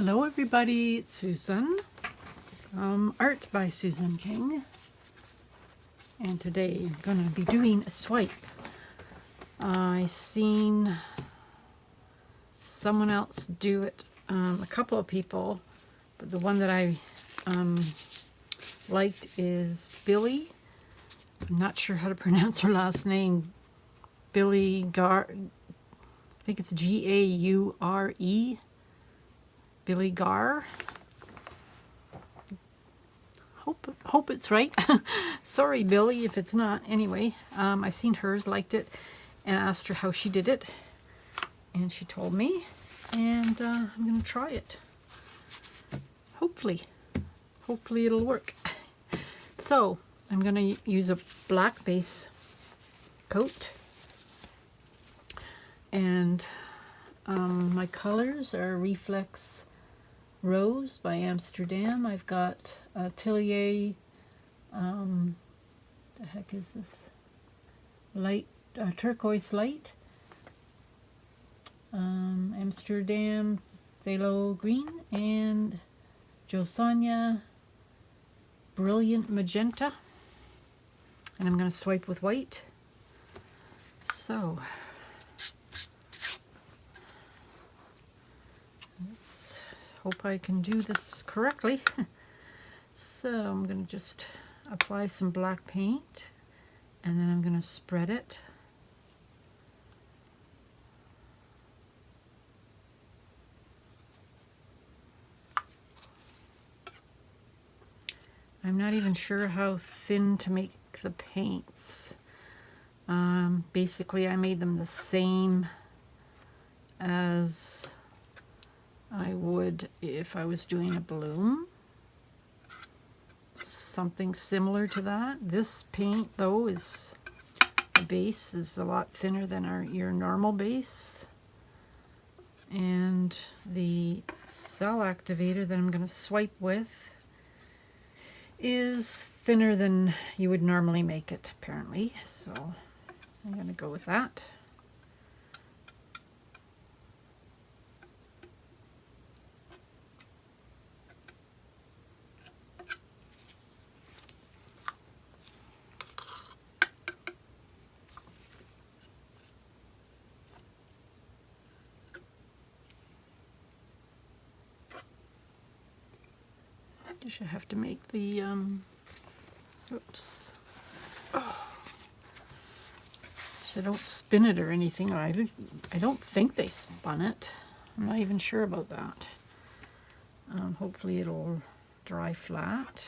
Hello everybody, it's Susan. Art by Susan King. And today I'm going to be doing a swipe. I seen someone else do it, a couple of people, but the one that I liked is Billie. I'm not sure how to pronounce her last name. Billie Gaura, I think it's Gaure. Billie Gaura. Hope it's right. Sorry, Billie, if it's not. Anyway, I seen hers, liked it, and asked her how she did it, and she told me, and I'm gonna try it. Hopefully it'll work. So I'm gonna use a black base coat, and my colors are Reflex Rose by Amsterdam. I've got Atelier, the heck is this? Light, turquoise light. Amsterdam Phthalo green, and JoSonja Brilliant Magenta. And I'm going to swipe with white. So let's hope I can do this correctly. So I'm going to just apply some black paint, and then I'm going to spread it. I'm not even sure how thin to make the paints. Basically I made them the same as I would if I was doing a bloom. Something similar to that. This paint though is, the base is a lot thinner than your normal base. And the cell activator that I'm going to swipe with is thinner than you would normally make it, apparently. So I'm going to go with that. I should have to make the, oops. Oh. So don't spin it or anything. I don't think they spun it. I'm not even sure about that. Hopefully it'll dry flat.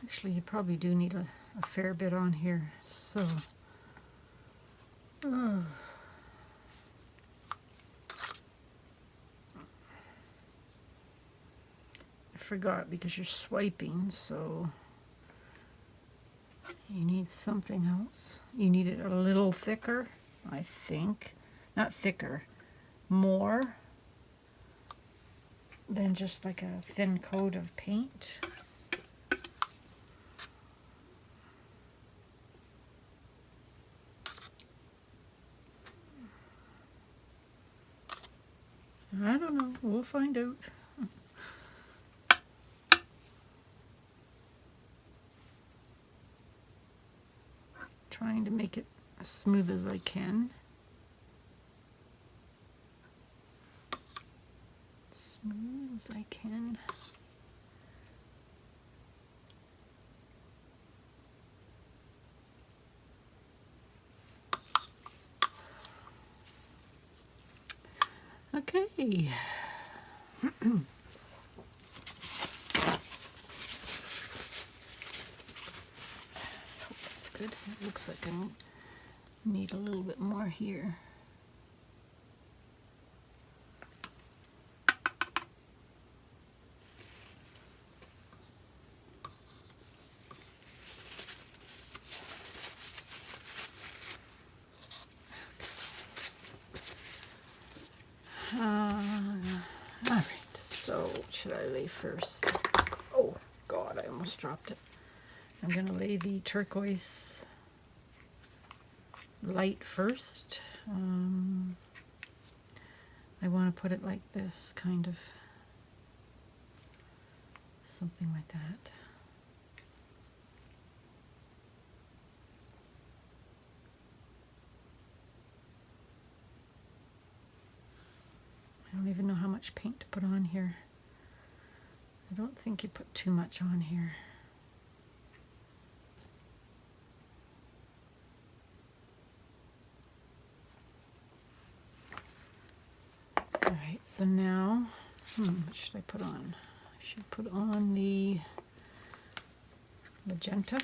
Actually, you probably do need a fair bit on here, so I forgot because you're swiping, so you need something else. You need it a little thicker, I think. Not thicker, more than just like a thin coat of paint. I don't know. We'll find out. Trying to make it as smooth as I can. Smooth as I can. Okay. That's good. looks like I need a little bit more here. Alright, so what should I lay first? Oh God, I almost dropped it. I'm going to lay the turquoise light first. I want to put it like this, kind of, something like that. I don't even know how much paint to put on here. I don't think you put too much on here. Alright, so now, what should I put on? I should put on the magenta.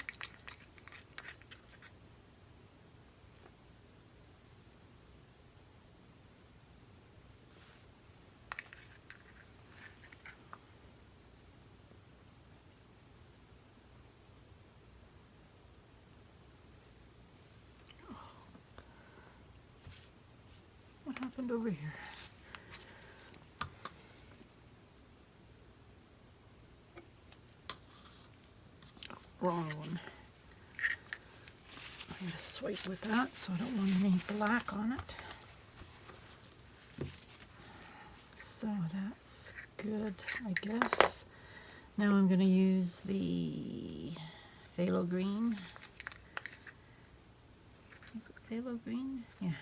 What happened over here? Wrong one. I'm going to swipe with that so I don't want any black on it. So that's good, I guess. Now I'm going to use the phthalo green. Is it phthalo green? Yeah.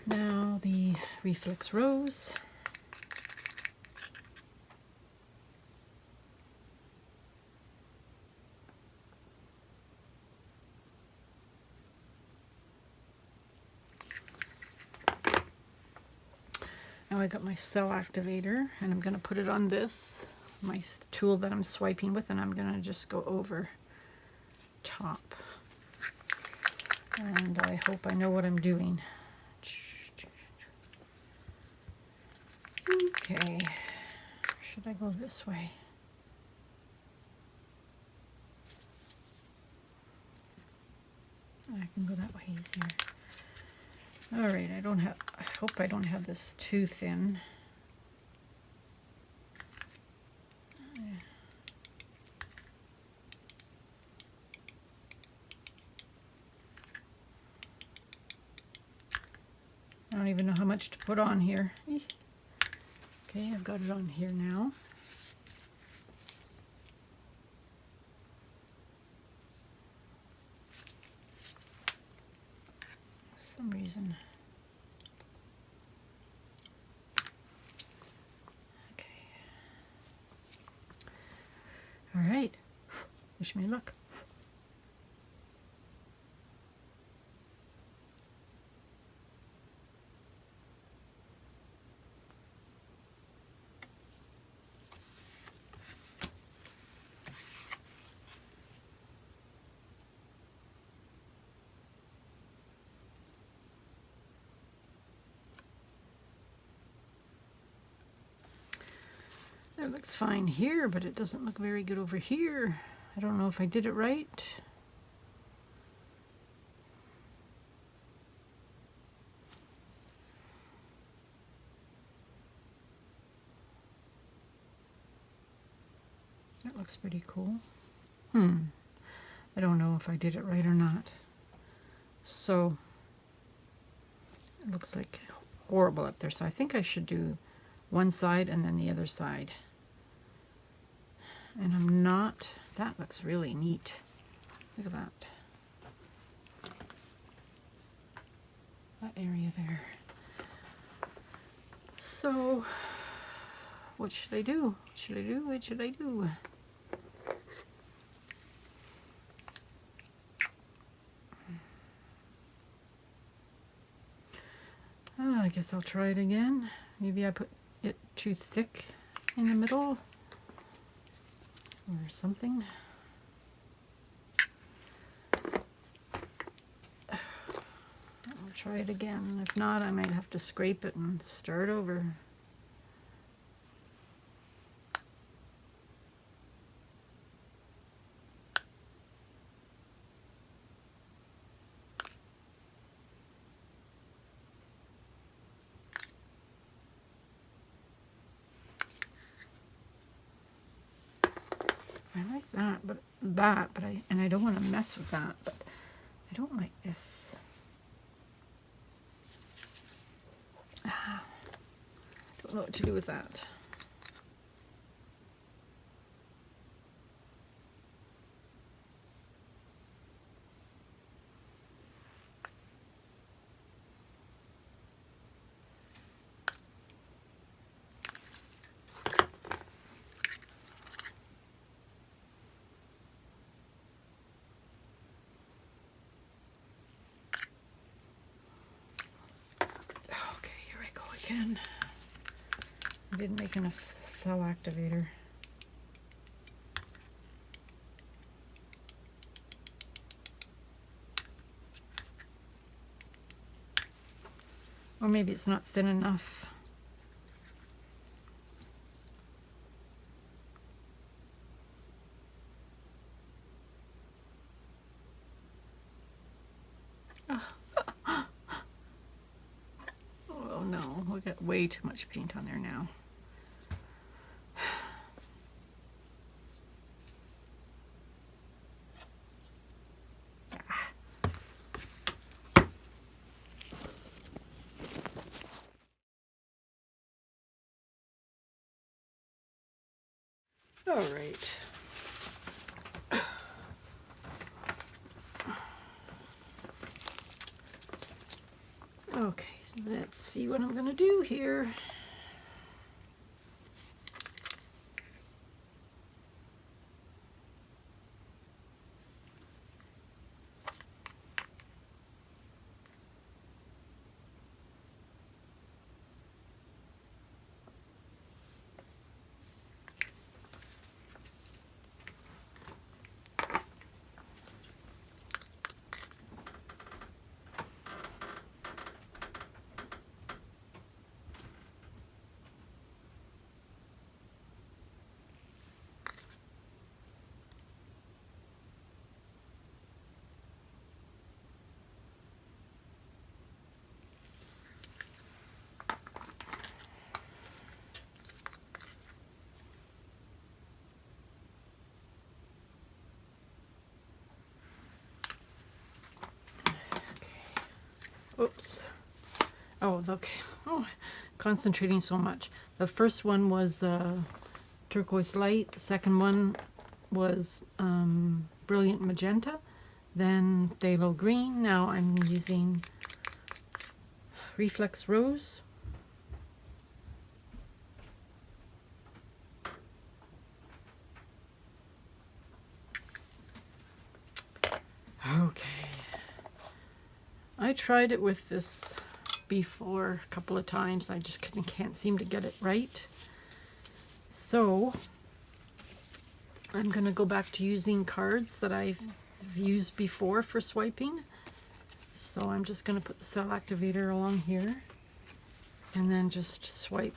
Now the Reflex Rose. Now I got my cell activator and I'm going to put it on this, my tool that I'm swiping with, and I'm going to just go over top. And I hope I know what I'm doing. Okay, should I go this way? I can go that way easier. All right, I hope I don't have this too thin. I don't even know how much to put on here. Okay, I've got it on here now. For some reason. Okay. All right. Wish me luck. It looks fine here, but it doesn't look very good over here. I don't know if I did it right. That looks pretty cool. I don't know if I did it right or not. So it looks like horrible up there. So I think I should do one side and then the other side. And I'm not, that looks really neat. Look at that. That area there. So, what should I do? What should I do? What should I do? I guess I'll try it again. Maybe I put it too thick in the middle or something. I'll try it again. If not, I might have to scrape it and start over. I like that, but I don't want to mess with that, but I don't like this. Don't know what to do with that. Again. I didn't make enough cell activator. Or maybe it's not thin enough. Oh no, we got way too much paint on there now. All right. Okay, let's see what I'm gonna do here. Oops. Oh, okay. Oh, concentrating so much. The first one was turquoise light. The second one was brilliant magenta. Then phthalo green. Now I'm using reflex rose. Okay. I tried it with this before a couple of times. I just can't seem to get it right. So I'm going to go back to using cards that I've used before for swiping. So I'm just going to put the cell activator along here and then just swipe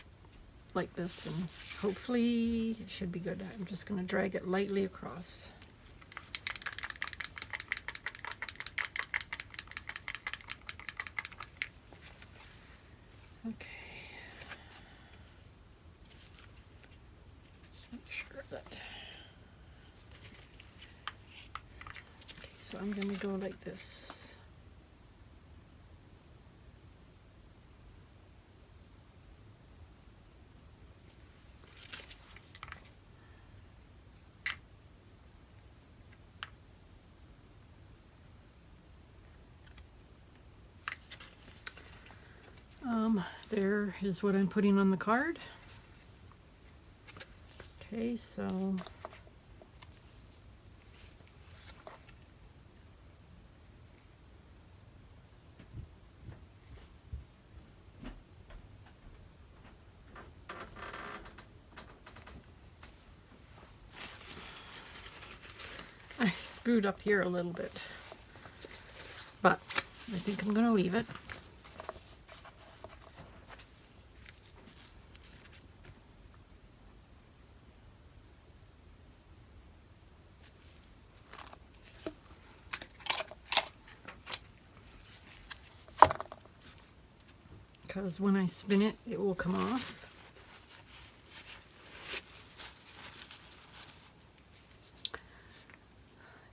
like this, and hopefully it should be good. I'm just going to drag it lightly across. Okay. Just make sure that. Okay, so I'm going to go like this. There is what I'm putting on the card. Okay, so screwed up here a little bit. But I think I'm going to leave it. Because when I spin it, it will come off.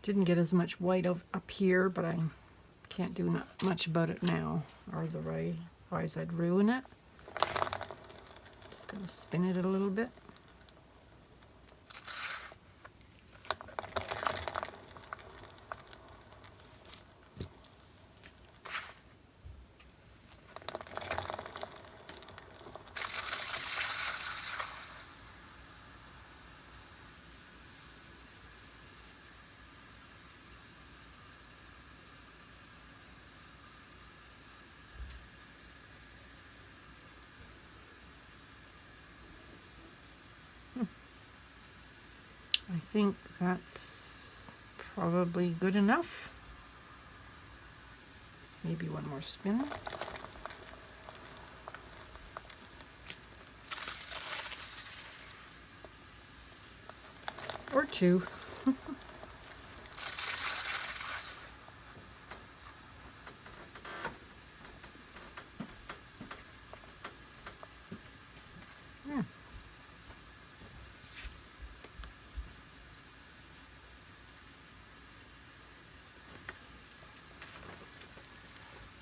Didn't get as much white up here, but I can't do much about it now, or otherwise I'd ruin it. Just gonna spin it a little bit. I think that's probably good enough. Maybe one more spin. Or two.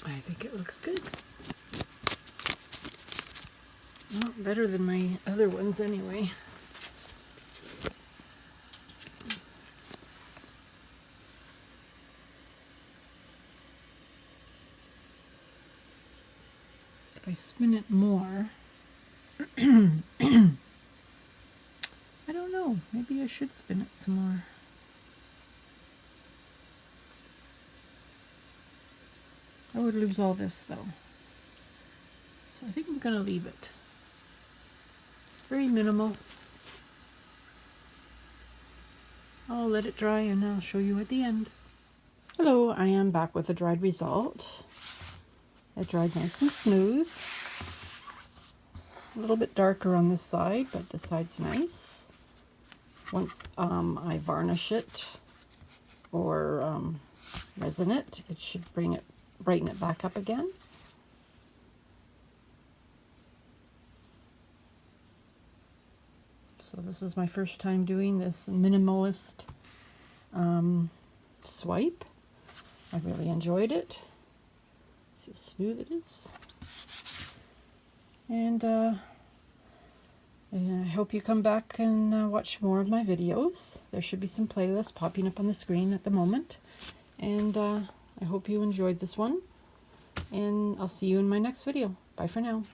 I think it looks good. Well, better than my other ones anyway. If I spin it more, I don't know, maybe I should spin it some more. I would lose all this though. So I think I'm going to leave it. Very minimal. I'll let it dry and I'll show you at the end. Hello, I am back with the dried result. It dried nice and smooth. A little bit darker on this side, but this side's nice. Once I varnish it or resin it, it should brighten it back up again. So this is my first time doing this minimalist swipe. I really enjoyed it. See how smooth it is. And I hope you come back and watch more of my videos. There should be some playlists popping up on the screen at the moment. And I hope you enjoyed this one. And I'll see you in my next video. Bye for now.